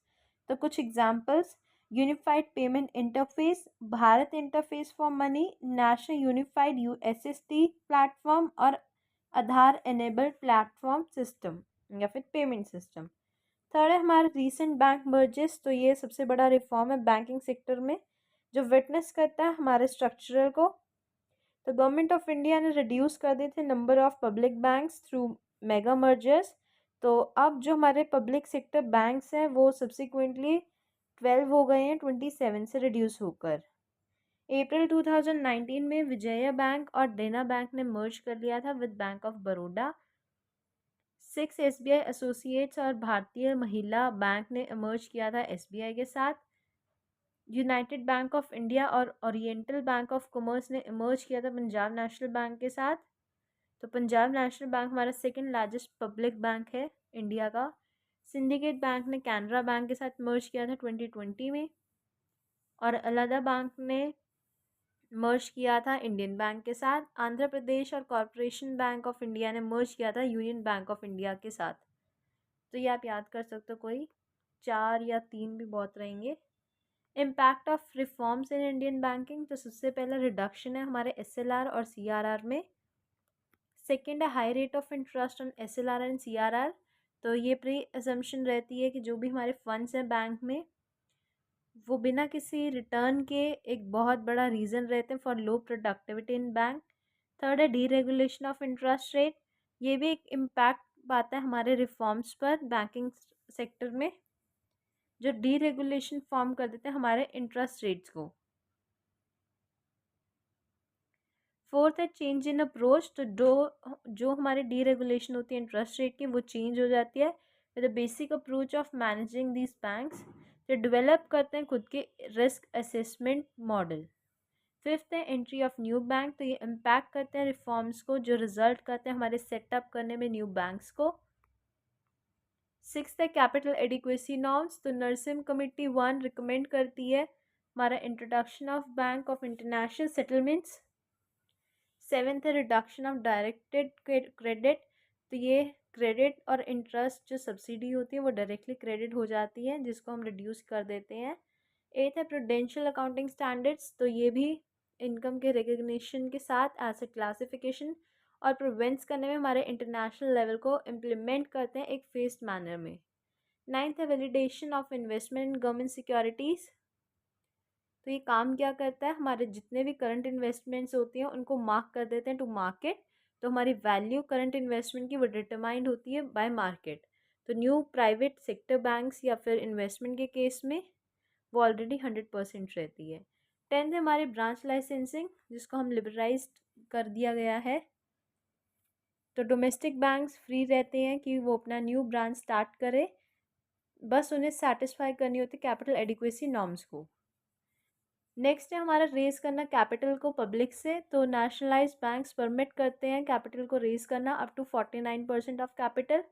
तो कुछ examples, unified payment interface, Bharat interface for money, national unified USSD platform और आधार एनेबल्ड प्लेटफॉर्म सिस्टम या फिर पेमेंट सिस्टम। थर्ड है हमारे रीसेंट बैंक मर्जेस। तो ये सबसे बड़ा रिफॉर्म है बैंकिंग सेक्टर में जो विटनेस करता है हमारे स्ट्रक्चरल को। तो गवर्नमेंट ऑफ इंडिया ने रिड्यूस कर दिए थे number of public banks through mega mergers. तो अब जो हमारे पब्लिक सेक्टर बैंक्स हैं वो सब्सिक्वेंटली 12 हो गए हैं 27 से रिड्यूस होकर। अप्रैल 2019 में विजया बैंक और देना बैंक ने मर्ज कर लिया था with bank of Baroda. 6 SBI associates और भारतीय महिला बैंक ने मर्ज किया था एसबीआई के साथ। यूनाइटेड बैंक ऑफ इंडिया और ओरिएंटल बैंक ऑफ कॉमर्स ने इमर्ज किया था पंजाब नेशनल बैंक के साथ। तो पंजाब नेशनल बैंक हमारा सेकंड लार्जेस्ट पब्लिक बैंक है इंडिया का। सिंडिकेट बैंक ने कैनरा बैंक के साथ मर्ज किया था 2020 में और अलाहाबाद बैंक ने मर्ज किया था इंडियन बैंक के साथ। आंध्र प्रदेश और कॉरपोरेशन बैंक ऑफ इंडिया ने मर्ज किया था यूनियन बैंक ऑफ इंडिया के साथ। तो ये आप याद कर सकते हो, कोई 4 या 3 भी बहुत रहेंगे। Impact of reforms in Indian banking, तो सबसे पहला रिडक्शन है हमारे एसएलआर और सीआरआर में। सेकंड है high rate of interest on SLR and CRR. तो ये प्री असम्पशन रहती है कि जो भी हमारे फंड्स हैं बैंक में वो बिना किसी रिटर्न के एक बहुत बड़ा रीज़न रहते हैं for low productivity in bank. Third है deregulation of interest rate, ये भी एक इम्पैक्ट पाता है हमारे रिफॉर्म्स पर बैंकिंग सेक्टर में, जो डी रेगुलेशन फॉर्म कर देते हैं हमारे इंटरेस्ट रेट्स को। फोर्थ है चेंज इन अप्रोच। तो जो हमारी डी रेगुलेशन होती है इंटरेस्ट रेट की वो चेंज हो जाती है with the basic approach of managing these banks. जो डेवलप करते हैं खुद के रिस्क असेसमेंट मॉडल। फिफ्थ है एंट्री ऑफ न्यू बैंक। तो ये इम्पैक्ट करते हैं रिफॉर्म्स को जो रिजल्ट करते हैं हमारे सेटअप करने में न्यू बैंक्स को। सिक्स्थ है कैपिटल एडिक्वेसी नॉर्म्स। तो नरसिम कमेटी 1 रिकमेंड करती है हमारा introduction of bank of international settlements. Seventh है रिडक्शन ऑफ डायरेक्टेड क्रेडिट। तो ये क्रेडिट और इंटरेस्ट जो सब्सिडी होती है वो डायरेक्टली क्रेडिट हो जाती है जिसको हम रिड्यूस कर देते हैं। एथ है प्रूडेंशियल अकाउंटिंग स्टैंडर्ड्स। तो ये भी इनकम के रिकग्निशन के साथ एसेट क्लासिफिकेशन और प्रिवेंट्स करने में हमारे इंटरनेशनल लेवल को इम्प्लीमेंट करते हैं एक फेस्ड मैनर में। नाइन्थ है validation of investment in government securities. तो ये काम क्या करता है, हमारे जितने भी करंट इन्वेस्टमेंट्स होती हैं उनको मार्क कर देते हैं टू मार्केट। तो हमारी वैल्यू करंट इन्वेस्टमेंट की वो डिटरमाइंड होती है बाय मार्केट। तो न्यू प्राइवेट सेक्टर बैंक्स या फिर इन्वेस्टमेंट के केस में वो ऑलरेडी 100% रहती है। टेंथ है हमारी ब्रांच लाइसेंसिंग जिसको हम लिबरलाइज कर दिया गया है। तो डोमेस्टिक बैंक्स फ्री रहते हैं कि वो अपना न्यू ब्रांच स्टार्ट करें, बस उन्हें सेटिस्फाई करनी होती है कैपिटल एडिक्वेसी नॉर्म्स को। नेक्स्ट है हमारा रेज़ करना कैपिटल को पब्लिक से। तो नेशनलाइज्ड बैंक्स परमिट करते हैं कैपिटल को रेज़ करना up to 49% of capital.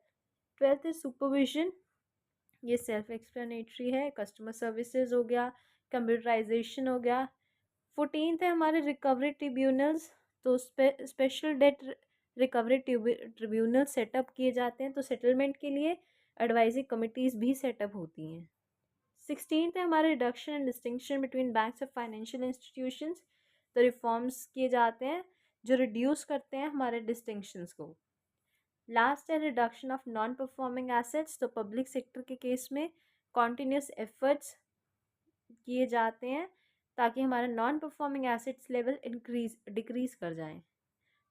Twelfth है सुपरविजन, ये सेल्फ एक्सप्लेनेटरी है, कस्टमर सर्विसेज हो गया, कंप्यूटराइजेशन हो गया। 14th है हमारे रिकवरी ट्रिब्यूनल्स। तो special debt recovery tribunal setup किए जाते हैं, तो सेटलमेंट के लिए एडवाइजरी कमिटीज़ भी सेटअप होती हैं। 16th है हमारा reduction and distinction between banks और फाइनेंशियल इंस्टीट्यूशंस। तो रिफॉर्म्स किए जाते हैं जो रिड्यूस करते हैं हमारे डिस्टिंक्शंस को। लास्ट है reduction of non performing assets. तो पब्लिक सेक्टर के केस में कॉन्टीन्यूस एफर्ट्स किए जाते हैं ताकि हमारा non performing assets level decrease कर जाएं।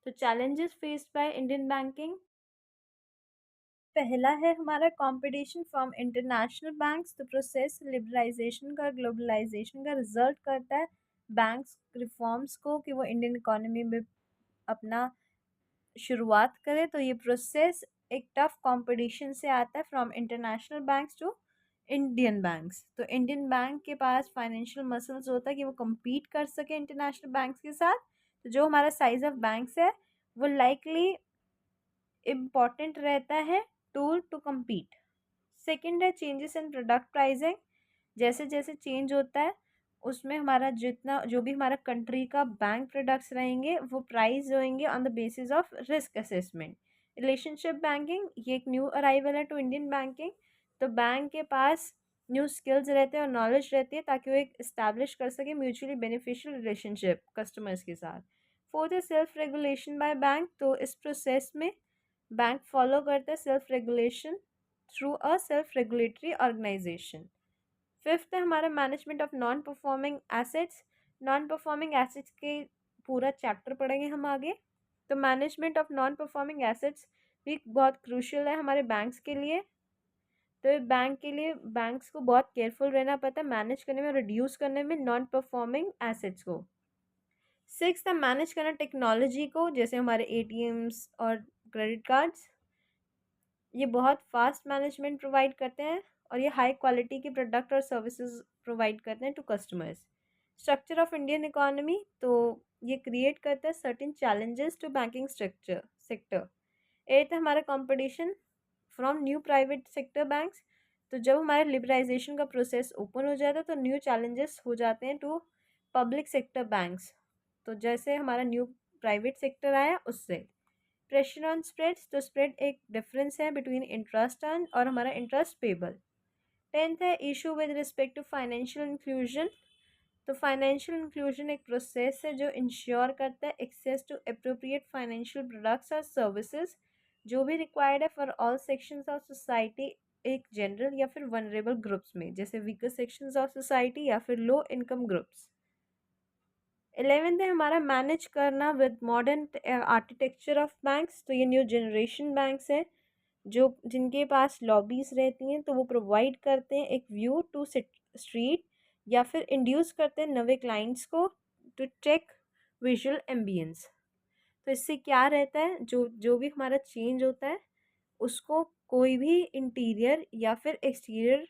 तो challenges faced by Indian banking, पहला है हमारा कंपटीशन फ्रॉम इंटरनेशनल बैंक्स। तो प्रोसेस लिबरलाइजेशन का, ग्लोबलाइजेशन का रिजल्ट करता है बैंक्स रिफॉर्म्स को कि वो इंडियन इकोनॉमी में अपना शुरुआत करें। तो ये प्रोसेस एक टफ कंपटीशन से आता है from international banks to Indian banks. तो इंडियन बैंक के पास फाइनेंशियल मसल्स होता है कि वो compete कर सके इंटरनेशनल बैंक्स के साथ। तो जो हमारा साइज ऑफ बैंक्स है वो लाइकली इम्पॉर्टेंट रहता है टूल टू compete। सेकेंड है चेंजेस इन प्रोडक्ट प्राइसिंग। जैसे जैसे चेंज होता है उसमें हमारा जितना जो भी हमारा कंट्री का बैंक प्रोडक्ट्स रहेंगे वो प्राइस होंगे on the basis of risk assessment. Relationship banking, ये एक न्यू अराइवल है टू इंडियन बैंकिंग। तो बैंक के पास न्यू स्किल्स रहते हैं और नॉलेज रहती है ताकि वो एक इस्टेब्लिश कर सके म्यूचुअली बेनिफिशियल रिलेशनशिप कस्टमर्स के साथ। फोर्थ है सेल्फ रेगुलेशन बाय बैंक। तो इस प्रोसेस में बैंक फॉलो करता है self regulation through a self regulatory organisation. Fifth है हमारा management of non performing assets. Non performing assets के पूरा चैप्टर पढ़ेंगे हम आगे। तो management of non performing assets भी बहुत क्रूशियल है हमारे बैंक्स के लिए। तो बैंक के लिए बैंक्स को बहुत केयरफुल रहना पड़ता है मैनेज करने में, रिड्यूस करने में नॉन परफॉर्मिंग एसेट्स को। सिक्स्थ है मैनेज करना टेक्नोलॉजी को, जैसे हमारे एटीएम्स और क्रेडिट कार्ड्स। ये बहुत फास्ट मैनेजमेंट प्रोवाइड करते हैं और ये हाई क्वालिटी के प्रोडक्ट और सर्विसेज प्रोवाइड करते हैं to customers. Structure of Indian economy, तो ये क्रिएट करता है certain challenges to banking structure sector. Eight है हमारा competition from new private sector banks. तो जब हमारे लिबराइजेशन का प्रोसेस ओपन हो जाता है तो न्यू चैलेंजेस हो जाते हैं टू पब्लिक सेक्टर बैंक्स। तो जैसे हमारा न्यू प्राइवेट सेक्टर आया उससे प्रेशर ऑन स्प्रेड्स। तो स्प्रेड एक डिफरेंस है बिटवीन इंटरेस्ट अर्न और हमारा इंटरेस्ट पेबल। टेंथ है issue with respect to financial inclusion. तो फाइनेंशियल इंक्लूजन एक प्रोसेस है जो इंश्योर करता है access to appropriate financial products और सर्विसेज जो भी रिक्वायर्ड है for all sections of society, एक जनरल या फिर वनरेबल ग्रुप्स में, जैसे वीकर सेक्शंस ऑफ सोसाइटी या फिर लो इनकम ग्रुप्स। 11th है हमारा मैनेज करना with modern architecture of banks. तो ये न्यू जनरेशन बैंक्स हैं जो जिनके पास लॉबीज रहती हैं, तो वो प्रोवाइड करते हैं एक व्यू टू स्ट्रीट या फिर इंड्यूस करते हैं नवे क्लाइंट्स को टू चेक विजुअल एम्बियंस। तो इससे क्या रहता है, जो जो भी हमारा चेंज होता है उसको कोई भी इंटीरियर या फिर एक्सटीरियर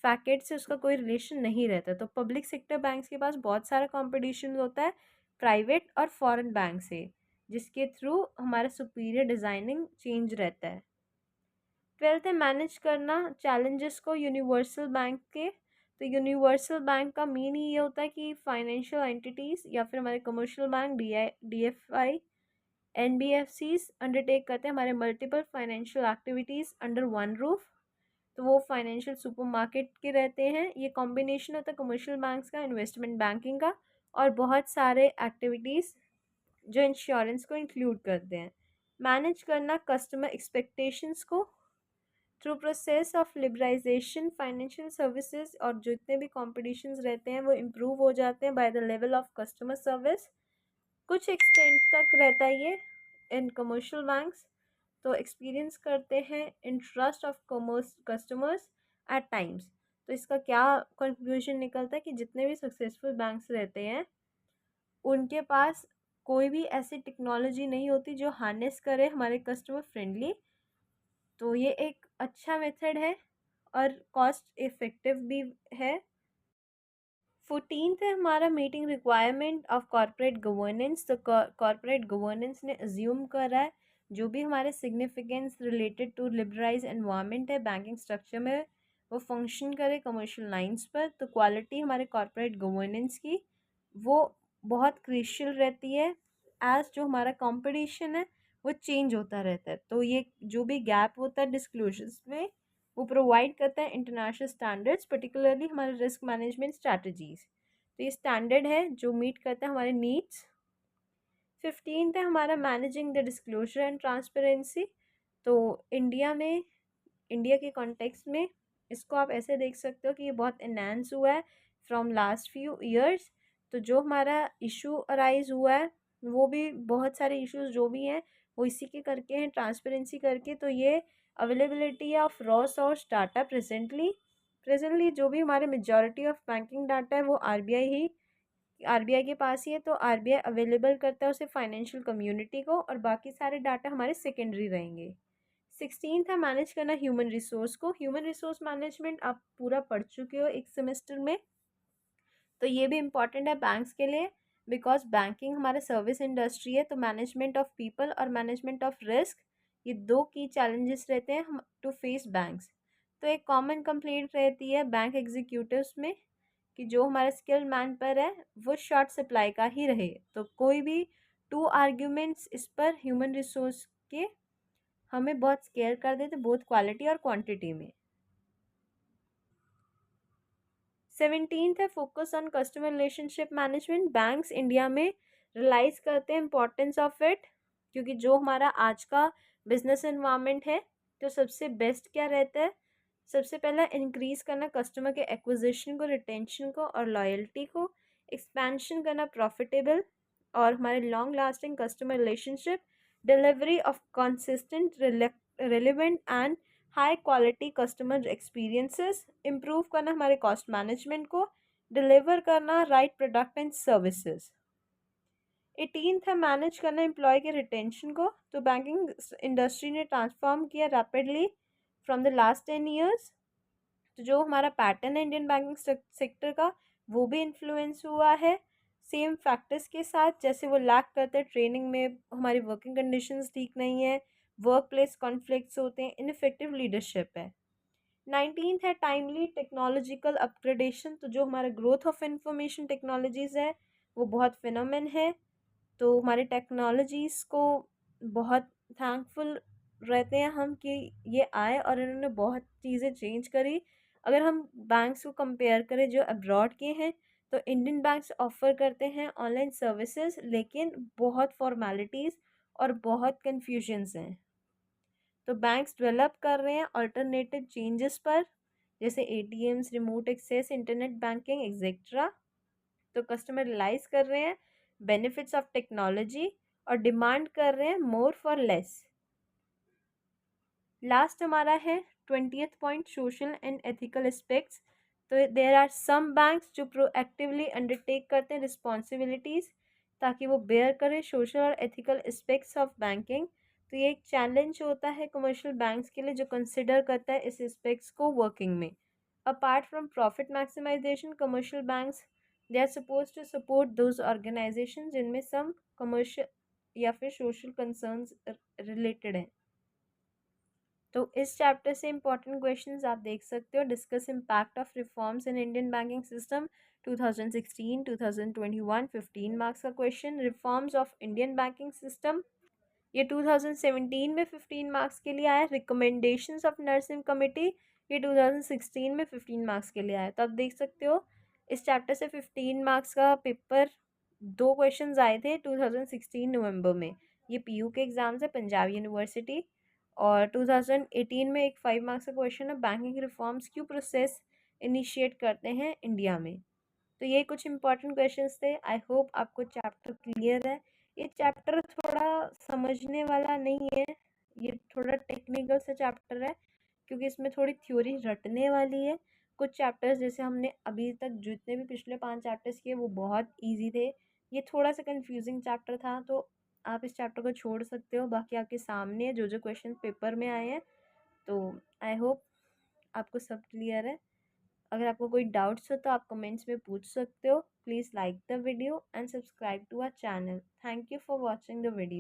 फैकेट से उसका कोई रिलेशन नहीं रहता। तो पब्लिक सेक्टर बैंक्स के पास बहुत सारा कंपटीशन होता है प्राइवेट और फॉरेन बैंक से, जिसके थ्रू हमारा सुपीरियर डिज़ाइनिंग चेंज रहता है। 12th है मैनेज करना चैलेंजेस को यूनिवर्सल बैंक के। तो यूनिवर्सल बैंक का मीन ही ये होता है कि फाइनेंशियल एंटिटीज़ या फिर हमारे commercial bank DFI NBFCs undertake करते हैं हमारे multiple financial activities under one roof. तो वो फाइनेंशियल सुपरमार्केट के रहते हैं। ये कॉम्बिनेशन होता है कमर्शियल बैंक्स का, इन्वेस्टमेंट बैंकिंग का और बहुत सारे एक्टिविटीज़ जो इंश्योरेंस को इंक्लूड करते हैं। मैनेज करना कस्टमर एक्सपेक्टेशंस को through process of liberalisation financial services, और जितने भी कॉम्पिटिशन्स रहते हैं वो इम्प्रूव हो जाते हैं by the level of customer service. कुछ एक्सटेंट तक रहता है ये इन कमर्शियल बैंक्स। तो एक्सपीरियंस करते हैं interest of commerce customers eight times. तो इसका क्या कंक्लूजन निकलता है कि जितने भी सक्सेसफुल बैंक्स रहते हैं उनके पास कोई भी ऐसी टेक्नोलॉजी नहीं होती जो हार्नेस करे हमारे कस्टमर फ्रेंडली। तो ये एक अच्छा मेथड है और कॉस्ट इफ़ेक्टिव भी है। 14th है हमारा meeting requirement of corporate governance. तो कॉर्पोरेट गवर्नेंस ने अज्यूम करा है जो भी हमारे significance related to liberalise environment है बैंकिंग स्ट्रक्चर में वो फंक्शन करे कमर्शियल लाइंस पर। तो क्वालिटी हमारे कॉर्पोरेट गवर्नेंस की वो बहुत क्रिशियल रहती है एज जो हमारा कंपटीशन है वो चेंज होता रहता है, तो ये जो भी गैप होता है डिस्क्लोजर्स में वो प्रोवाइड करता है इंटरनेशनल स्टैंडर्ड्स, पर्टिकुलरली हमारे रिस्क मैनेजमेंट स्ट्रैटेजीज। तो ये स्टैंडर्ड है जो मीट करता है हमारे नीड्स। 15th है हमारा managing the disclosure and transparency. तो इंडिया के कॉन्टेक्स्ट में इसको आप ऐसे देख सकते हो कि ये बहुत एनहांस हुआ है फ्रॉम लास्ट फ्यू ईयर्स। तो जो हमारा इशू अराइज हुआ है वो भी बहुत सारे इश्यूज जो भी हैं वो इसी के करके हैं, ट्रांसपेरेंसी करके। तो ये availability of raw source data presently जो भी हमारे मेजॉरिटी ऑफ बैंकिंग डाटा है वो आरबीआई के पास ही है। तो आरबीआई अवेलेबल करता है उसे फाइनेंशियल कम्युनिटी को, और बाकी सारे डाटा हमारे सेकेंडरी रहेंगे। 16th है मैनेज करना ह्यूमन रिसोर्स को। ह्यूमन रिसोर्स मैनेजमेंट आप पूरा पढ़ चुके हो एक सेमेस्टर में, तो ये भी इम्पॉर्टेंट है बैंक्स के लिए, बिकॉज बैंकिंग हमारा सर्विस इंडस्ट्री है। तो मैनेजमेंट ऑफ पीपल और मैनेजमेंट ऑफ रिस्क, ये दो की चैलेंजेस रहते हैं टू फेस बैंक्स। तो एक कॉमन कंप्लेंट रहती है बैंक एग्जीक्यूटिव्स में कि जो हमारा स्किल्ड मैन पर है वो शॉर्ट सप्लाई का ही रहे। तो कोई भी टू आर्ग्यूमेंट्स इस पर ह्यूमन रिसोर्स के हमें बहुत स्केयर कर देते, बोथ क्वालिटी और क्वांटिटी में। 17th है focus on customer relationship management. Banks India में रियलाइज करते हैं इम्पोर्टेंस ऑफ इट, क्योंकि जो हमारा आज का बिजनेस इन्वायरमेंट है तो सबसे बेस्ट क्या रहता है, सबसे पहला इंक्रीज करना कस्टमर के एक्विजिशन को, रिटेंशन को और लॉयल्टी को, एक्सपेंशन करना प्रॉफिटेबल और हमारे long lasting customer relationship, delivery of consistent relevant and high quality customer experiences, improve करना हमारे कॉस्ट मैनेजमेंट को, डिलीवर करना right product and services. 18th है मैनेज करना एम्प्लॉय के रिटेंशन को। तो बैंकिंग इंडस्ट्री ने ट्रांसफॉर्म किया rapidly from the last 10 years. तो जो हमारा पैटर्न है इंडियन बैंकिंग सेक्टर का वो भी इन्फ्लुएंस हुआ है सेम फैक्टर्स के साथ, जैसे वो लैक करते हैं ट्रेनिंग में, हमारी वर्किंग कंडीशंस ठीक नहीं है, वर्क प्लेस कॉन्फ्लिक्ट्स होते हैं, इनफेक्टिव लीडरशिप है। 19th है टाइमली टेक्नोलॉजिकल अपग्रेडेशन। तो जो हमारा ग्रोथ ऑफ इंफॉर्मेशन टेक्नोलॉजीज़ है वो बहुत फिनोमेन है। तो हमारे टेक्नोलॉजीज़ को बहुत थैंकफुल रहते हैं हम कि ये आए और इन्होंने बहुत चीज़ें चेंज करी। अगर हम बैंक्स को कंपेयर करें जो अब्रॉड के हैं, तो इंडियन बैंक्स ऑफ़र करते हैं ऑनलाइन सर्विसेज, लेकिन बहुत फॉर्मेलिटीज़ और बहुत कन्फ्यूजन्स हैं। तो बैंक्स डेवलप कर रहे हैं अल्टरनेटिव चेंजेस पर, जैसे ATMs, remote access, internet banking etcetera. तो कस्टमर रियलाइज कर रहे हैं बेनिफिट्स ऑफ टेक्नोलॉजी और डिमांड कर रहे हैं मोर फॉर लेस। लास्ट हमारा है 20th point, social and ethical aspects. तो देयर आर सम बैंक्स जो प्रोएक्टिवली अंडरटेक करते हैं रिस्पॉन्सिबिलिटीज़ ताकि वो बेयर करें सोशल और एथिकल एस्पेक्ट्स ऑफ बैंकिंग। तो ये एक चैलेंज होता है कमर्शियल बैंक्स के लिए जो कंसिडर करता है इस एस्पेक्ट्स को वर्किंग में। Apart from profit maximisation, commercial banks they are suppose to support those organisation जिनमें सम कमर्शियल या फिर सोशल कंसर्न्स रिलेटेड हैं। तो इस चैप्टर से इंपॉर्टेंट क्वेश्चंस आप देख सकते हो। Discuss impact of reforms in Indian banking system 2016 2021, 15 marks का question. Reforms of Indian banking system, ये 2017 में 15 मार्क्स के लिए आया। रिकमेंडेशंस ऑफ नरसिम्हा कमेटी, ये 2016 में 15 मार्क्स के लिए आया। तो आप देख सकते हो इस चैप्टर से 15 मार्क्स का पेपर 2 क्वेश्चंस आए थे 2016 नवंबर में। ये पीयू के एग्ज़ाम्स है पंजाब यूनिवर्सिटी। और 2018 में एक 5 मार्क्स का क्वेश्चन है, बैंकिंग रिफॉर्म्स क्यों प्रोसेस इनिशिएट करते हैं इंडिया में। तो ये कुछ इंपॉर्टेंट क्वेश्चंस थे। आई होप आपको चैप्टर क्लियर है। ये चैप्टर थोड़ा समझने वाला नहीं है, ये थोड़ा टेक्निकल सा चैप्टर है क्योंकि इसमें थोड़ी थ्योरी रटने वाली है। कुछ चैप्टर्स जैसे हमने अभी तक जितने भी पिछले 5 चैप्टर्स किए वो बहुत ईजी थे, ये थोड़ा सा कंफ्यूजिंग चैप्टर था। तो आप इस चैप्टर को छोड़ सकते हो, बाकी आपके सामने जो जो क्वेश्चन पेपर में आए हैं। तो आई होप आपको सब क्लियर है। अगर आपको कोई डाउट्स हो तो आप कमेंट्स में पूछ सकते हो। Please like the video and subscribe to our channel. Thank you for watching the video.